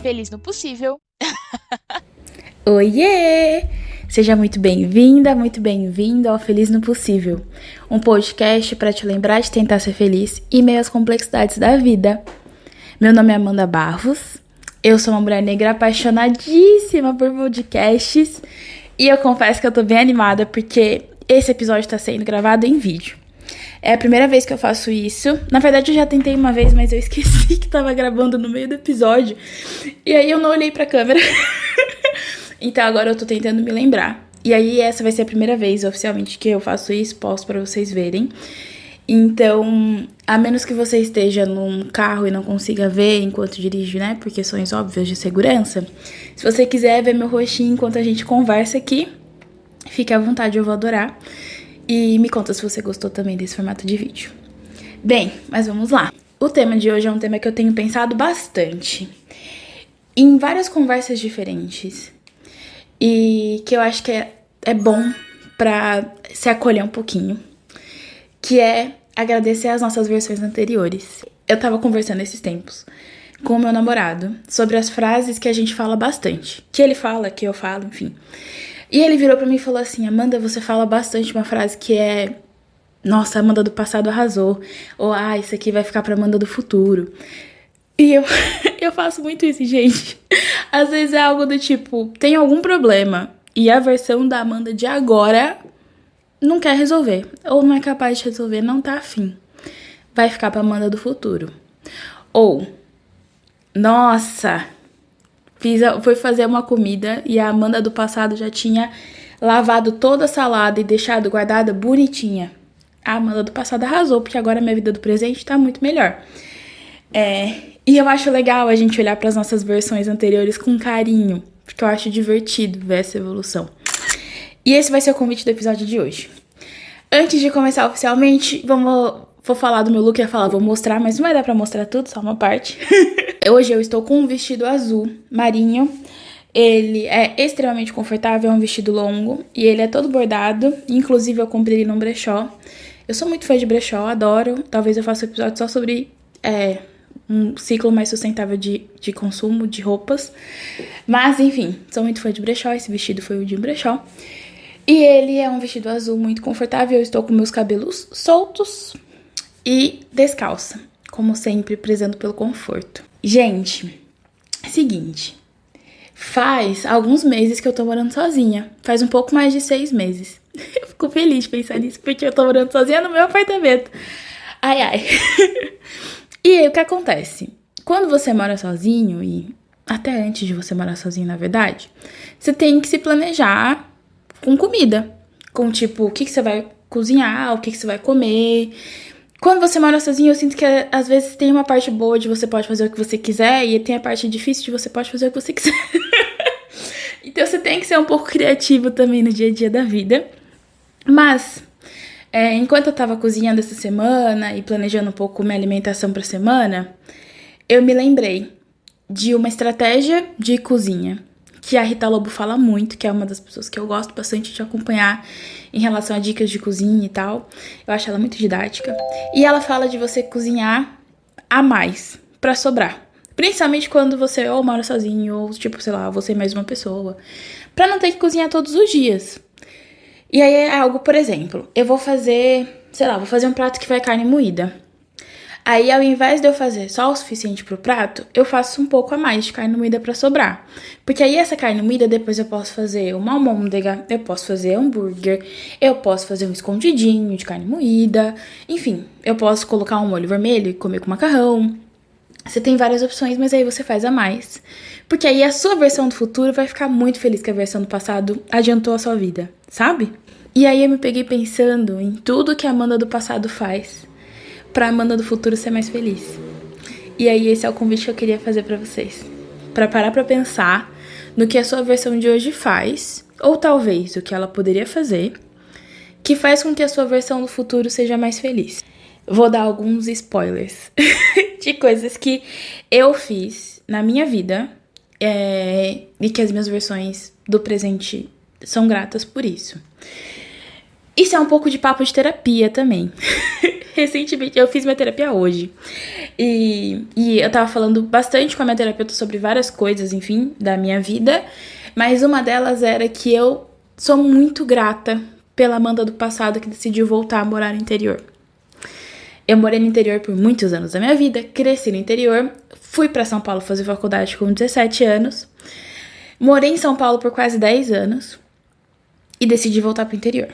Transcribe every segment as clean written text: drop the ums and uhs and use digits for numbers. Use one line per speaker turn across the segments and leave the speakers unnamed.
Feliz no possível.
Oiê! Seja muito bem-vinda, muito bem-vindo ao Feliz no Possível, um podcast para te lembrar de tentar ser feliz em meio às complexidades da vida. Meu nome é Amanda Barros, eu sou uma mulher negra apaixonadíssima por podcasts e eu confesso que eu tô bem animada porque esse episódio tá sendo gravado em vídeo. É a primeira vez que eu faço isso. Na verdade, eu já tentei uma vez, mas eu esqueci que tava gravando no meio do episódio. E aí eu não olhei pra câmera. Então agora eu tô tentando me lembrar. E aí essa vai ser a primeira vez oficialmente que eu faço isso, posto pra vocês verem. Então, a menos que você esteja num carro e não consiga ver enquanto dirige, né? Por questões óbvias de segurança. Se você quiser ver meu rostinho enquanto a gente conversa aqui, fique à vontade, eu vou adorar. E me conta se você gostou também desse formato de vídeo. Bem, mas vamos lá. O tema de hoje é um tema que eu tenho pensado bastante. Em várias conversas diferentes. E que eu acho que é bom pra se acolher um pouquinho. Que é agradecer as nossas versões anteriores. Eu tava conversando esses tempos com o meu namorado sobre as frases que a gente fala bastante. Que ele fala, que eu falo, enfim. E ele virou pra mim e falou assim: Amanda, você fala bastante uma frase que é: nossa, a Amanda do passado arrasou. Ou, isso aqui vai ficar pra Amanda do futuro. E eu faço muito isso, gente. Às vezes é algo do tipo, tem algum problema e a versão da Amanda de agora não quer resolver. Ou não é capaz de resolver, não tá afim. Vai ficar pra Amanda do futuro. Ou, nossa, fui fazer uma comida e a Amanda do passado já tinha lavado toda a salada e deixado guardada bonitinha. A Amanda do passado arrasou, porque agora a minha vida do presente tá muito melhor. E eu acho legal a gente olhar para as nossas versões anteriores com carinho, porque eu acho divertido ver essa evolução. E esse vai ser o convite do episódio de hoje. Antes de começar oficialmente, vou falar do meu look, vou mostrar, mas não vai dar pra mostrar tudo, só uma parte. Hoje eu estou com um vestido azul marinho. Ele é extremamente confortável, é um vestido longo e ele é todo bordado. Inclusive eu comprei ele num brechó. Eu sou muito fã de brechó, adoro. Talvez eu faça um episódio só sobre um ciclo mais sustentável de consumo de roupas. Mas enfim, sou muito fã de brechó, esse vestido foi o de um brechó. E ele é um vestido azul muito confortável. Eu estou com meus cabelos soltos e descalça, como sempre, prezando pelo conforto. Gente, seguinte, faz alguns meses que eu tô morando sozinha. Faz um pouco mais de 6 meses. Eu fico feliz de pensar nisso, porque eu tô morando sozinha no meu apartamento. Ai, ai. E aí, o que acontece? Quando você mora sozinho, e até antes de você morar sozinho, na verdade, você tem que se planejar com comida. Com, tipo, o que você vai cozinhar, o que você vai comer. Quando você mora sozinho, eu sinto que às vezes tem uma parte boa de você pode fazer o que você quiser e tem a parte difícil de você pode fazer o que você quiser. Então você tem que ser um pouco criativo também no dia a dia da vida. Mas, enquanto eu tava cozinhando essa semana e planejando um pouco minha alimentação pra semana, eu me lembrei de uma estratégia de cozinha que a Rita Lobo fala muito, que é uma das pessoas que eu gosto bastante de acompanhar em relação a dicas de cozinha e tal. Eu acho ela muito didática. E ela fala de você cozinhar a mais, pra sobrar. Principalmente quando você ou mora sozinho, ou tipo, sei lá, você e mais uma pessoa. Pra não ter que cozinhar todos os dias. E aí é algo, por exemplo, eu vou fazer, sei lá, vou fazer um prato que vai carne moída. Aí, ao invés de eu fazer só o suficiente pro prato, eu faço um pouco a mais de carne moída pra sobrar. Porque aí essa carne moída, depois eu posso fazer uma almôndega, eu posso fazer hambúrguer, eu posso fazer um escondidinho de carne moída. Enfim, eu posso colocar um molho vermelho e comer com macarrão. Você tem várias opções, mas aí você faz a mais. Porque aí a sua versão do futuro vai ficar muito feliz que a versão do passado adiantou a sua vida, sabe? E aí eu me peguei pensando em tudo que a Amanda do passado faz pra Amanda do futuro ser mais feliz. E aí esse é o convite que eu queria fazer pra vocês. Pra parar pra pensar no que a sua versão de hoje faz, ou talvez o que ela poderia fazer, que faz com que a sua versão do futuro seja mais feliz. Vou dar alguns spoilers de coisas que eu fiz na minha vida e que as minhas versões do presente são gratas por isso. Isso é um pouco de papo de terapia também. Recentemente, eu fiz minha terapia hoje. E eu tava falando bastante com a minha terapeuta sobre várias coisas, enfim, da minha vida. Mas uma delas era que eu sou muito grata pela Amanda do passado que decidiu voltar a morar no interior. Eu morei no interior por muitos anos da minha vida, cresci no interior, fui pra São Paulo fazer faculdade com 17 anos, morei em São Paulo por quase 10 anos e decidi voltar pro interior.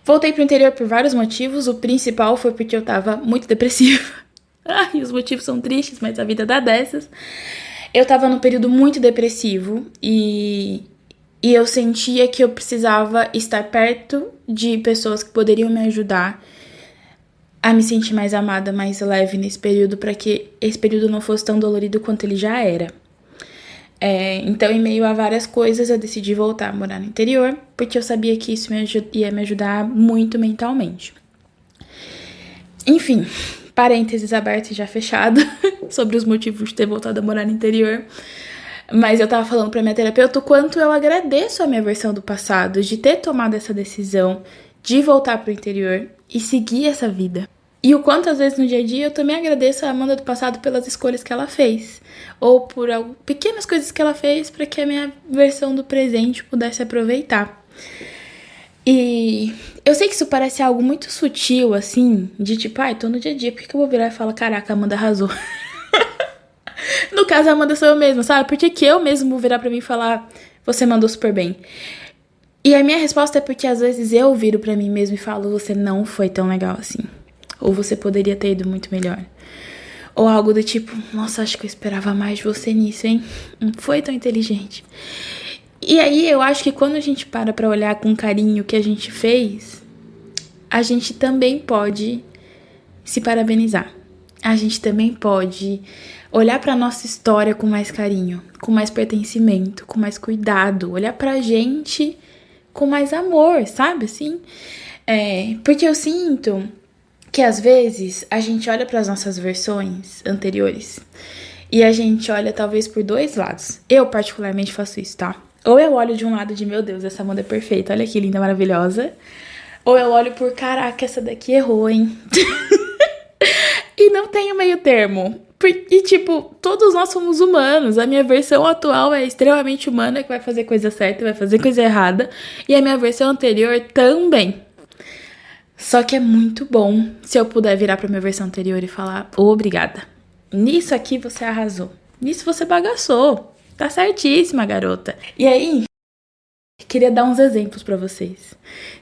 Voltei pro interior por vários motivos, o principal foi porque eu tava muito depressiva. Ai, os motivos são tristes, mas a vida dá dessas. Eu tava num período muito depressivo e eu sentia que eu precisava estar perto de pessoas que poderiam me ajudar a me sentir mais amada, mais leve nesse período, para que esse período não fosse tão dolorido quanto ele já era. Então, em meio a várias coisas, eu decidi voltar a morar no interior, porque eu sabia que isso ia me ajudar muito mentalmente. Enfim, parênteses aberto e já fechado sobre os motivos de ter voltado a morar no interior. Mas eu tava falando pra minha terapeuta o quanto eu agradeço a minha versão do passado, de ter tomado essa decisão de voltar pro interior e seguir essa vida. E o quanto, às vezes, no dia a dia, eu também agradeço a Amanda do passado pelas escolhas que ela fez. Ou por pequenas coisas que ela fez para que a minha versão do presente pudesse aproveitar. E eu sei que isso parece algo muito sutil, assim, de tipo, tô no dia a dia, por que eu vou virar e falar, caraca, a Amanda arrasou? No caso, a Amanda sou eu mesma, sabe? Por que eu mesmo vou virar pra mim e falar, você mandou super bem? E a minha resposta é porque, às vezes, eu viro pra mim mesma e falo, você não foi tão legal assim. Ou você poderia ter ido muito melhor. Ou algo do tipo, nossa, acho que eu esperava mais de você nisso, hein? Não foi tão inteligente. E aí eu acho que quando a gente para pra olhar com carinho o que a gente fez, a gente também pode se parabenizar. A gente também pode olhar pra nossa história com mais carinho, com mais pertencimento, com mais cuidado. Olhar pra gente com mais amor, sabe assim? Porque eu sinto que às vezes a gente olha para as nossas versões anteriores e a gente olha talvez por dois lados. Eu particularmente faço isso, tá? Ou eu olho de um lado de, meu Deus, essa Amanda é perfeita, olha que linda, maravilhosa. Ou eu olho por, caraca, essa daqui errou, hein? E não tem o meio termo. E tipo, todos nós somos humanos. A minha versão atual é extremamente humana, que vai fazer coisa certa, vai fazer coisa errada. E a minha versão anterior também. Só que é muito bom se eu puder virar pra minha versão anterior e falar, obrigada. Nisso aqui você arrasou. Nisso você bagaçou. Tá certíssima, garota. E aí, queria dar uns exemplos pra vocês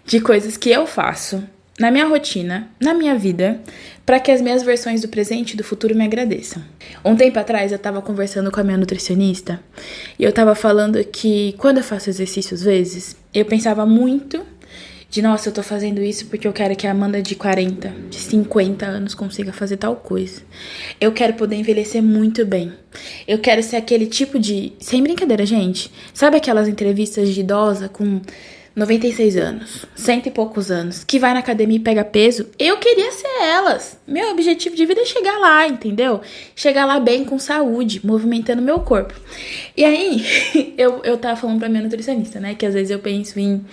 de coisas que eu faço na minha rotina, na minha vida, pra que as minhas versões do presente e do futuro me agradeçam. Um tempo atrás eu tava conversando com a minha nutricionista e eu tava falando que quando eu faço exercício às vezes, eu pensava muito de, nossa, eu tô fazendo isso porque eu quero que a Amanda de 40, de 50 anos consiga fazer tal coisa. Eu quero poder envelhecer muito bem. Eu quero ser aquele tipo de... Sem brincadeira, gente. Sabe aquelas entrevistas de idosa com 96 anos, 100 e poucos anos, que vai na academia e pega peso? Eu queria ser elas. Meu objetivo de vida é chegar lá, entendeu? Chegar lá bem, com saúde, movimentando meu corpo. E aí, eu tava falando pra minha nutricionista, né? Que às vezes eu penso em,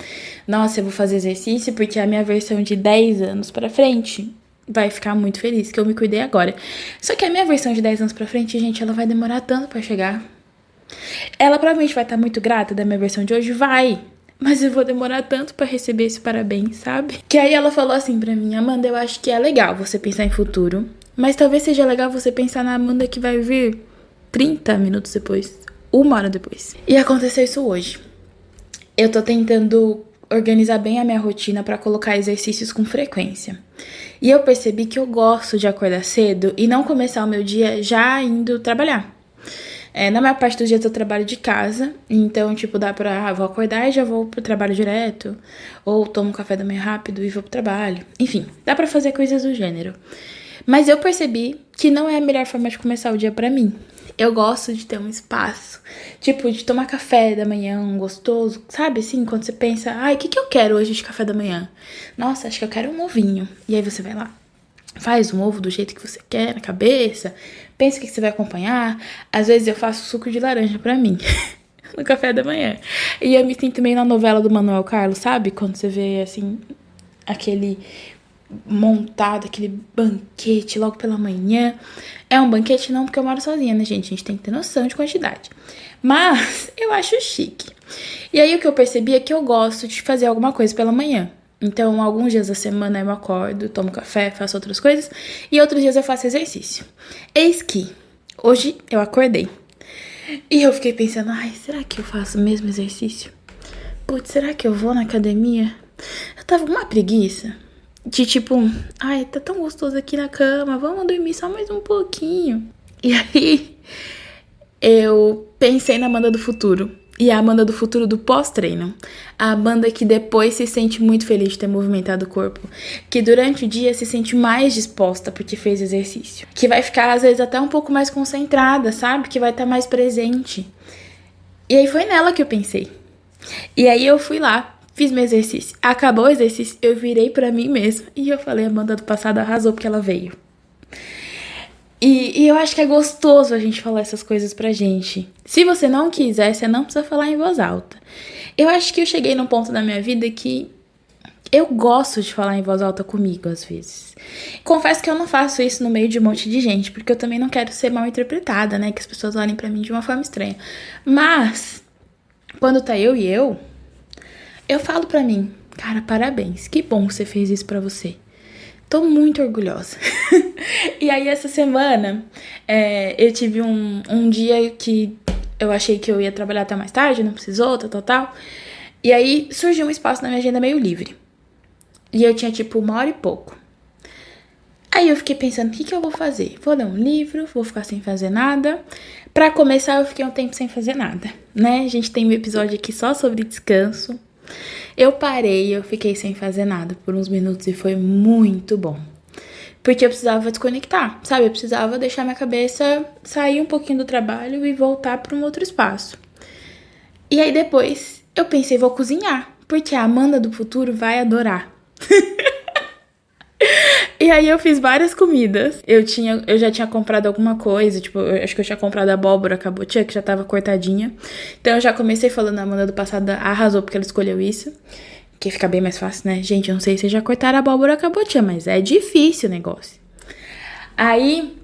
nossa, eu vou fazer exercício porque a minha versão de 10 anos pra frente vai ficar muito feliz que eu me cuidei agora. Só que a minha versão de 10 anos pra frente, gente, ela vai demorar tanto pra chegar. Ela provavelmente vai estar muito grata da minha versão de hoje, vai. Mas eu vou demorar tanto pra receber esse parabéns, sabe? Que aí ela falou assim pra mim, Amanda, eu acho que é legal você pensar em futuro, mas talvez seja legal você pensar na Amanda que vai vir 30 minutos depois, 1 hora depois. E aconteceu isso hoje. Eu tô tentando organizar bem a minha rotina pra colocar exercícios com frequência. E eu percebi que eu gosto de acordar cedo e não começar o meu dia já indo trabalhar. Na maior parte dos dias eu trabalho de casa, então, tipo, dá pra, vou acordar e já vou pro trabalho direto, ou tomo um café da manhã rápido e vou pro trabalho. Enfim, dá pra fazer coisas do gênero. Mas eu percebi que não é a melhor forma de começar o dia pra mim. Eu gosto de ter um espaço, tipo, de tomar café da manhã, um gostoso, sabe assim? Quando você pensa, ai, o que eu quero hoje de café da manhã? Nossa, acho que eu quero um ovinho. E aí você vai lá, faz um ovo do jeito que você quer, na cabeça, pensa o que você vai acompanhar. Às vezes eu faço suco de laranja pra mim, no café da manhã. E eu me sinto meio na novela do Manuel Carlos, sabe? Quando você vê, assim, aquele montado, aquele banquete logo pela manhã. É um banquete não porque eu moro sozinha, né, gente? A gente tem que ter noção de quantidade. Mas eu acho chique. E aí o que eu percebi é que eu gosto de fazer alguma coisa pela manhã. Então, alguns dias da semana eu acordo, tomo café, faço outras coisas. E outros dias eu faço exercício. Eis que hoje eu acordei. E eu fiquei pensando, ai, será que eu faço o mesmo exercício? Putz, será que eu vou na academia? Eu tava com uma preguiça. De tipo, ai, tá tão gostoso aqui na cama, vamos dormir só mais um pouquinho. E aí, eu pensei na Amanda do futuro. E a Amanda do futuro do pós-treino. A Amanda que depois se sente muito feliz de ter movimentado o corpo. Que durante o dia se sente mais disposta porque fez exercício. Que vai ficar, às vezes, até um pouco mais concentrada, sabe? Que vai estar mais presente. E aí foi nela que eu pensei. E aí eu fui lá. Fiz meu exercício. Acabou o exercício, eu virei pra mim mesma. E eu falei, a Amanda do passado arrasou porque ela veio. E eu acho que é gostoso a gente falar essas coisas pra gente. Se você não quiser, você não precisa falar em voz alta. Eu acho que eu cheguei num ponto da minha vida que eu gosto de falar em voz alta comigo, às vezes. Confesso que eu não faço isso no meio de um monte de gente, porque eu também não quero ser mal interpretada, né? Que as pessoas olhem pra mim de uma forma estranha. Mas, quando tá eu falo pra mim, cara, parabéns, que bom que você fez isso pra você. Tô muito orgulhosa. E aí, essa semana, eu tive um dia que eu achei que eu ia trabalhar até mais tarde, não precisou, tal. E aí, surgiu um espaço na minha agenda meio livre. E eu tinha, tipo, 1 hora e pouco. Aí eu fiquei pensando, o que eu vou fazer? Vou ler um livro, vou ficar sem fazer nada. Pra começar, eu fiquei um tempo sem fazer nada, né? A gente tem um episódio aqui só sobre descanso. Eu parei, eu fiquei sem fazer nada por uns minutos e foi muito bom. Porque eu precisava desconectar, sabe? Eu precisava deixar minha cabeça sair um pouquinho do trabalho e voltar para um outro espaço. E aí depois eu pensei, vou cozinhar, porque a Amanda do futuro vai adorar. E aí eu fiz várias comidas. Eu já tinha comprado alguma coisa, tipo, eu acho que eu tinha comprado abóbora cabotiã, que já tava cortadinha. Então eu já comecei falando, a Amanda do passado arrasou porque ela escolheu isso. Que fica bem mais fácil, né? Gente, eu não sei se já cortaram abóbora cabotiã, mas é difícil o negócio. Aí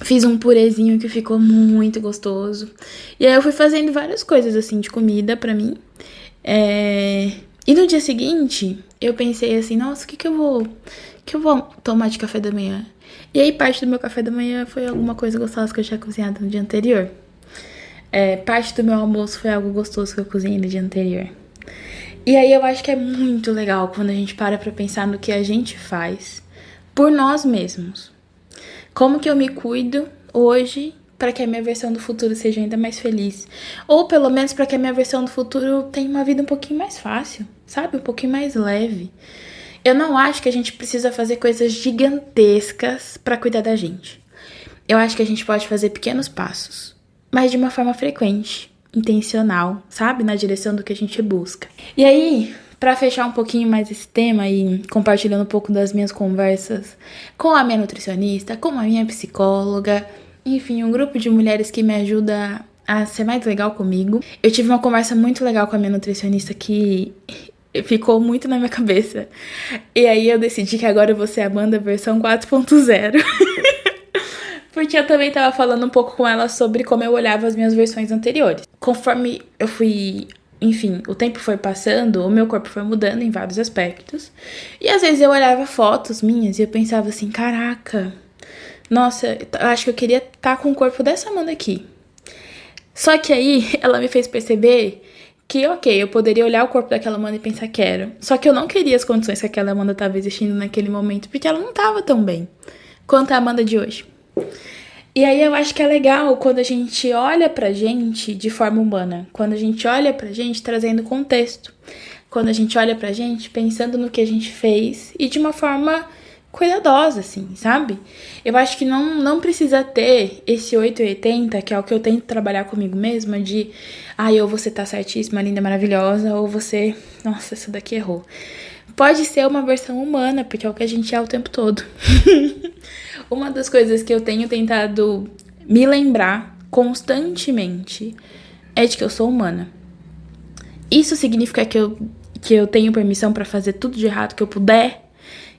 fiz um purezinho que ficou muito gostoso. E aí eu fui fazendo várias coisas assim de comida pra mim. E no dia seguinte, eu pensei assim, nossa, o que eu vou tomar de café da manhã? E aí parte do meu café da manhã foi alguma coisa gostosa que eu tinha cozinhado no dia anterior. Parte do meu almoço foi algo gostoso que eu cozinhei no dia anterior. E aí eu acho que é muito legal quando a gente para pra pensar no que a gente faz por nós mesmos. Como que eu me cuido hoje para que a minha versão do futuro seja ainda mais feliz? Ou pelo menos para que a minha versão do futuro tenha uma vida um pouquinho mais fácil, sabe? Um pouquinho mais leve. Eu não acho que a gente precisa fazer coisas gigantescas para cuidar da gente. Eu acho que a gente pode fazer pequenos passos, mas de uma forma frequente, intencional, sabe? Na direção do que a gente busca. E aí, pra fechar um pouquinho mais esse tema e compartilhando um pouco das minhas conversas com a minha nutricionista, com a minha psicóloga, enfim, um grupo de mulheres que me ajuda a ser mais legal comigo. Eu tive uma conversa muito legal com a minha nutricionista que ficou muito na minha cabeça. E aí eu decidi que agora eu vou ser a Amanda versão 4.0. Porque eu também tava falando um pouco com ela sobre como eu olhava as minhas versões anteriores. Conforme eu fui, enfim, o tempo foi passando, o meu corpo foi mudando em vários aspectos. E às vezes eu olhava fotos minhas e eu pensava assim, caraca, nossa, eu acho que eu queria estar com o corpo dessa Amanda aqui. Só que aí ela me fez perceber que, ok, eu poderia olhar o corpo daquela Amanda e pensar, quero. Só que eu não queria as condições que aquela Amanda estava existindo naquele momento, porque ela não estava tão bem quanto a Amanda de hoje. E aí eu acho que é legal quando a gente olha pra gente de forma humana, quando a gente olha pra gente trazendo contexto, quando a gente olha pra gente pensando no que a gente fez e de uma forma cuidadosa, assim, sabe? Eu acho que não precisa ter esse 880, que é o que eu tento trabalhar comigo mesma, de ou você tá certíssima, linda, maravilhosa, ou você, nossa, essa daqui errou. Pode ser uma versão humana, porque é o que a gente é o tempo todo. Uma das coisas que eu tenho tentado me lembrar constantemente é de que eu sou humana. Isso significa que que eu tenho permissão pra fazer tudo de errado que eu puder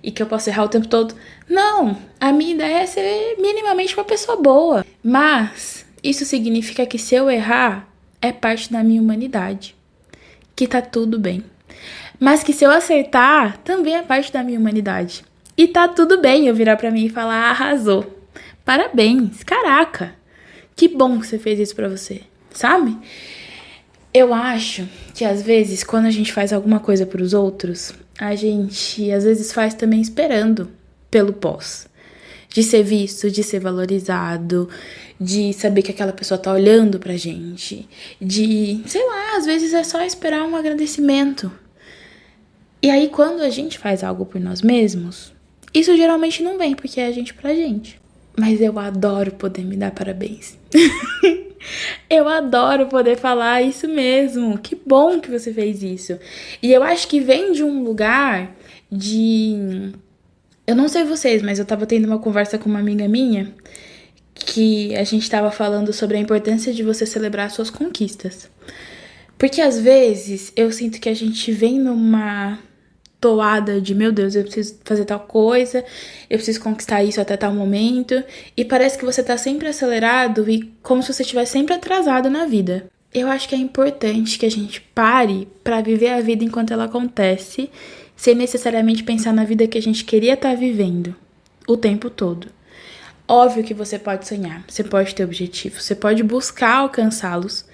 e que eu posso errar o tempo todo. Não, a minha ideia é ser minimamente uma pessoa boa. Mas isso significa que se eu errar, é parte da minha humanidade. Que tá tudo bem. Mas que se eu acertar, também é parte da minha humanidade. E tá tudo bem eu virar pra mim e falar, arrasou. Parabéns, caraca. Que bom que você fez isso pra você, sabe? Eu acho que às vezes, quando a gente faz alguma coisa pros outros, a gente às vezes faz também esperando pelo pós. De ser visto, de ser valorizado, de saber que aquela pessoa tá olhando pra gente. De, sei lá, às vezes é só esperar um agradecimento. E aí, quando a gente faz algo por nós mesmos, isso geralmente não vem porque é a gente pra gente. Mas eu adoro poder me dar parabéns. Eu adoro poder falar isso mesmo. Que bom que você fez isso. E eu acho que vem de um lugar de... Eu não sei vocês, mas eu tava tendo uma conversa com uma amiga minha que a gente tava falando sobre a importância de você celebrar suas conquistas. Porque às vezes eu sinto que a gente vem numa toada de, meu Deus, eu preciso fazer tal coisa, eu preciso conquistar isso até tal momento, e parece que você tá sempre acelerado e como se você estivesse sempre atrasado na vida. Eu acho que é importante que a gente pare pra viver a vida enquanto ela acontece, sem necessariamente pensar na vida que a gente queria estar vivendo o tempo todo. Óbvio que você pode sonhar, você pode ter objetivos, você pode buscar alcançá-los,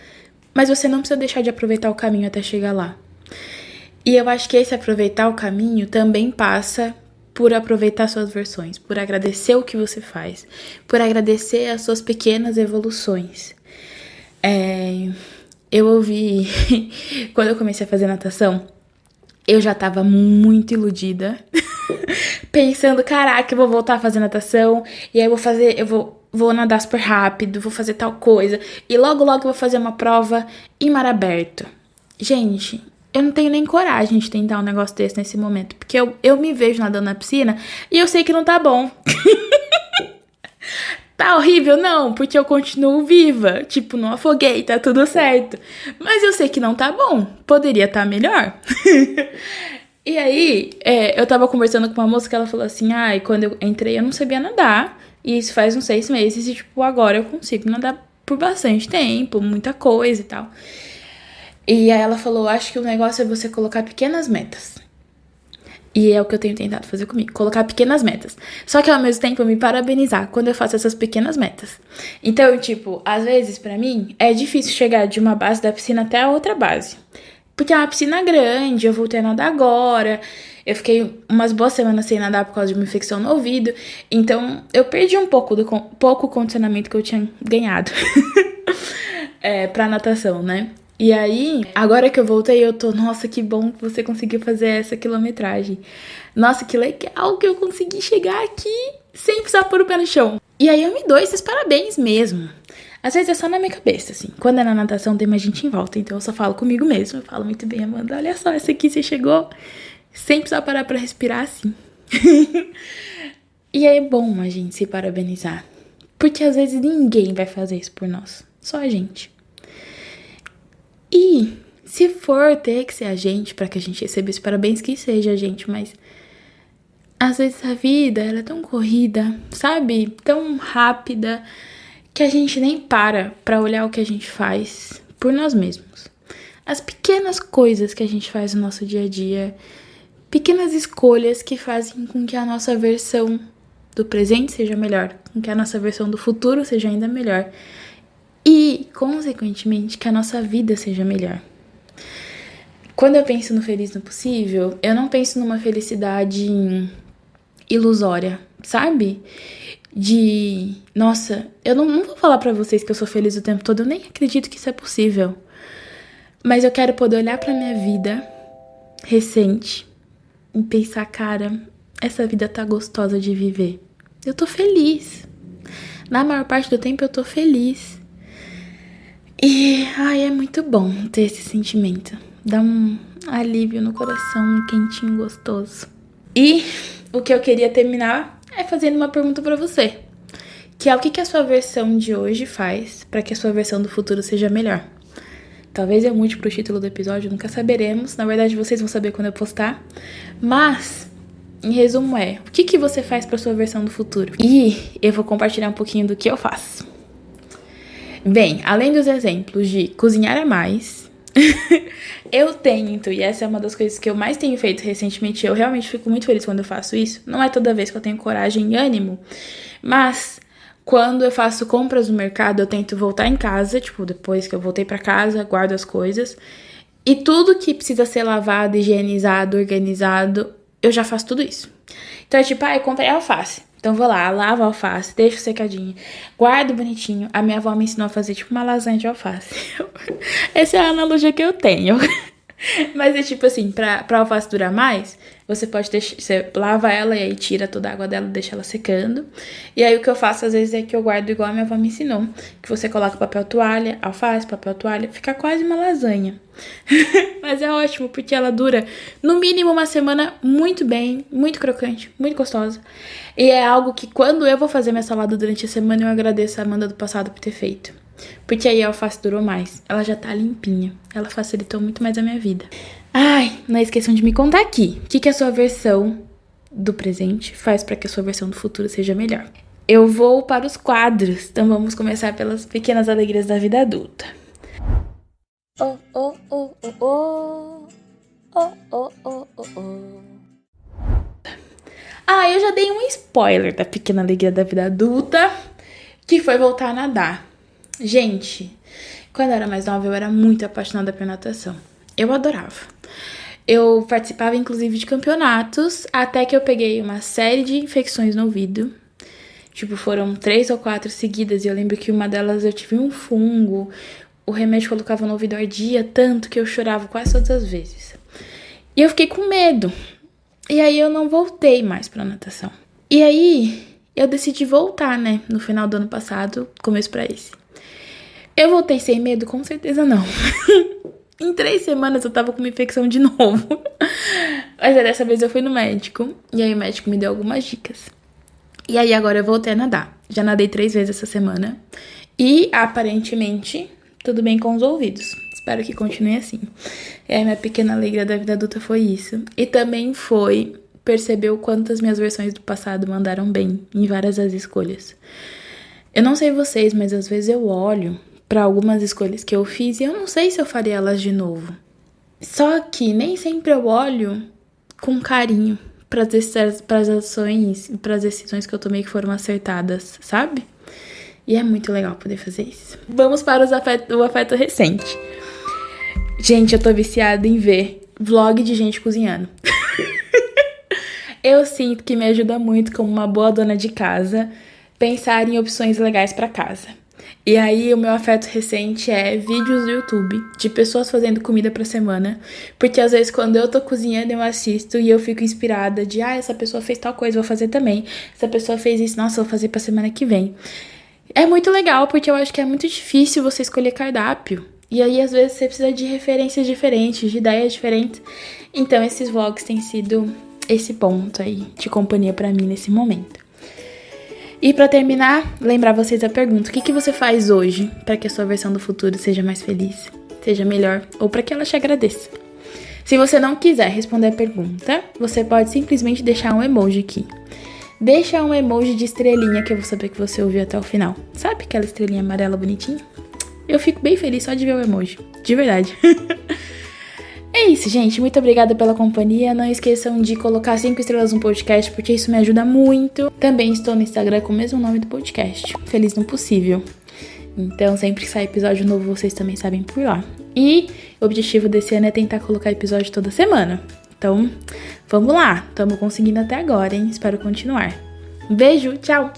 mas você não precisa deixar de aproveitar o caminho até chegar lá. E eu acho que esse aproveitar o caminho também passa por aproveitar suas versões, por agradecer o que você faz, por agradecer as suas pequenas evoluções. Eu ouvi, quando eu comecei a fazer natação, eu já tava muito iludida, pensando, caraca, eu vou voltar a fazer natação, e aí vou nadar super rápido, vou fazer tal coisa, e logo eu vou fazer uma prova em mar aberto. Gente, eu não tenho nem coragem de tentar um negócio desse nesse momento, porque eu me vejo nadando na piscina e eu sei que não tá bom. Tá horrível? Não, porque eu continuo viva. Tipo, não afoguei, tá tudo certo. Mas eu sei que não tá bom. Poderia tá melhor. E aí, eu tava conversando com uma moça que ela falou assim, quando eu entrei eu não sabia nadar. E isso faz uns 6 meses e, tipo, agora eu consigo nadar por bastante tempo, muita coisa e tal. E aí ela falou, acho que o negócio é você colocar pequenas metas. E é o que eu tenho tentado fazer comigo, colocar pequenas metas. Só que ao mesmo tempo eu me parabenizar quando eu faço essas pequenas metas. Então, tipo, às vezes pra mim é difícil chegar de uma base da piscina até a outra base. Porque é uma piscina grande, eu voltei a nadar agora. Eu fiquei umas boas semanas sem nadar por causa de uma infecção no ouvido. Então, eu perdi um pouco do pouco condicionamento que eu tinha ganhado pra natação, né? E aí, agora que eu voltei, eu tô... Nossa, que bom que você conseguiu fazer essa quilometragem. Nossa, que legal que eu consegui chegar aqui sem precisar pôr o pé no chão. E aí eu me dou esses parabéns mesmo. Às vezes é só na minha cabeça, assim. Quando é na natação, tem mais gente em volta. Então eu só falo comigo mesmo. Eu falo, muito bem, Amanda, olha só, essa aqui você chegou sem precisar parar pra respirar, assim. E é bom a gente se parabenizar. Porque às vezes ninguém vai fazer isso por nós. Só a gente. E se for ter que ser a gente pra que a gente receba esse parabéns, que seja a gente, mas às vezes a vida, ela é tão corrida, sabe? Tão rápida, que a gente nem pra olhar o que a gente faz por nós mesmos. As pequenas coisas que a gente faz no nosso dia a dia, pequenas escolhas que fazem com que a nossa versão do presente seja melhor, com que a nossa versão do futuro seja ainda melhor. E, consequentemente, que a nossa vida seja melhor. Quando eu penso no feliz no possível, eu não penso numa felicidade ilusória, sabe? Nossa, eu não vou falar pra vocês que eu sou feliz o tempo todo, eu nem acredito que isso é possível. Mas eu quero poder olhar pra minha vida recente e pensar, cara, essa vida tá gostosa de viver. Eu tô feliz. Na maior parte do tempo eu tô feliz. E, é muito bom ter esse sentimento. Dá um alívio no coração, um quentinho gostoso. E o que eu queria terminar é fazendo uma pergunta pra você. Que é o que a sua versão de hoje faz pra que a sua versão do futuro seja melhor. Talvez eu mude pro título do episódio, nunca saberemos. Na verdade, vocês vão saber quando eu postar. Mas, em resumo o que você faz pra sua versão do futuro? E eu vou compartilhar um pouquinho do que eu faço. Bem, além dos exemplos de cozinhar a mais, eu tento, e essa é uma das coisas que eu mais tenho feito recentemente, eu realmente fico muito feliz quando eu faço isso. Não é toda vez que eu tenho coragem e ânimo, mas quando eu faço compras no mercado, eu tento voltar em casa, tipo, depois que eu voltei pra casa, guardo as coisas. E tudo que precisa ser lavado, higienizado, organizado, eu já faço tudo isso. Então eu comprei alface. Então vou lá, lavo a alface, deixo secadinho, guardo bonitinho. A minha avó me ensinou a fazer tipo uma lasanha de alface. Essa é a analogia que eu tenho. Mas é tipo assim, pra alface durar mais, você pode deixar, você lava ela e aí tira toda a água dela, deixa ela secando. E aí o que eu faço às vezes é que eu guardo igual a minha avó me ensinou, que você coloca papel toalha, alface, papel toalha, fica quase uma lasanha. Mas é ótimo, porque ela dura no mínimo uma semana muito bem, muito crocante, muito gostosa. E é algo que quando eu vou fazer minha salada durante a semana, eu agradeço a Amanda do passado por ter feito. Porque aí a alface durou mais. Ela já tá limpinha. Ela facilitou muito mais a minha vida. Ai, não esqueçam de me contar aqui. O que a sua versão do presente faz para que a sua versão do futuro seja melhor? Eu vou para os quadros. Então vamos começar pelas pequenas alegrias da vida adulta. Oh, oh, oh, oh, oh. Oh, oh, oh, oh, oh. Ah, eu já dei um spoiler da pequena alegria da vida adulta, que foi voltar a nadar. Gente, quando eu era mais nova, eu era muito apaixonada por natação. Eu adorava. Eu participava, inclusive, de campeonatos, até que eu peguei uma série de infecções no ouvido. Tipo, foram 3 ou 4 seguidas, e eu lembro que uma delas eu tive um fungo. O remédio que eu colocava no ouvido ardia tanto que eu chorava quase todas as vezes. E eu fiquei com medo. E aí eu não voltei mais pra natação. E aí eu decidi voltar, né? No final do ano passado, começo pra esse. Eu voltei sem medo? Com certeza não. Em 3 semanas eu tava com uma infecção de novo. Mas dessa vez eu fui no médico. E aí o médico me deu algumas dicas. E aí agora eu voltei a nadar. Já nadei 3 vezes essa semana. E aparentemente tudo bem com os ouvidos. Espero que continue assim. E aí minha pequena alegria da vida adulta foi isso. E também foi perceber o quanto as minhas versões do passado mandaram bem em várias das escolhas. Eu não sei vocês, mas às vezes eu olho para algumas escolhas que eu fiz e eu não sei se eu faria elas de novo. Só que nem sempre eu olho com carinho para as ações e para as decisões que eu tomei que foram acertadas, sabe? E é muito legal poder fazer isso. Vamos para o afeto recente. Gente, eu tô viciada em ver vlog de gente cozinhando. Eu sinto que me ajuda muito, como uma boa dona de casa, pensar em opções legais para casa. E aí o meu afeto recente é vídeos do YouTube de pessoas fazendo comida pra semana. Porque às vezes quando eu tô cozinhando eu assisto e eu fico inspirada de essa pessoa fez tal coisa, vou fazer também. Essa pessoa fez isso, nossa, vou fazer pra semana que vem. É muito legal porque eu acho que é muito difícil você escolher cardápio. E aí às vezes você precisa de referências diferentes, de ideias diferentes. Então esses vlogs têm sido esse ponto aí de companhia pra mim nesse momento. E pra terminar, lembrar vocês a pergunta: o que você faz hoje para que a sua versão do futuro seja mais feliz, seja melhor, ou para que ela te agradeça? Se você não quiser responder a pergunta, você pode simplesmente deixar um emoji aqui. Deixa um emoji de estrelinha que eu vou saber que você ouviu até o final. Sabe aquela estrelinha amarela bonitinha? Eu fico bem feliz só de ver o emoji, de verdade. É isso, gente. Muito obrigada pela companhia. Não esqueçam de colocar 5 estrelas no podcast, porque isso me ajuda muito. Também estou no Instagram com o mesmo nome do podcast, Feliz no Possível. Então, sempre que sair episódio novo, vocês também sabem por lá. E o objetivo desse ano é tentar colocar episódio toda semana. Então, vamos lá. Estamos conseguindo até agora, hein? Espero continuar. Um beijo, tchau!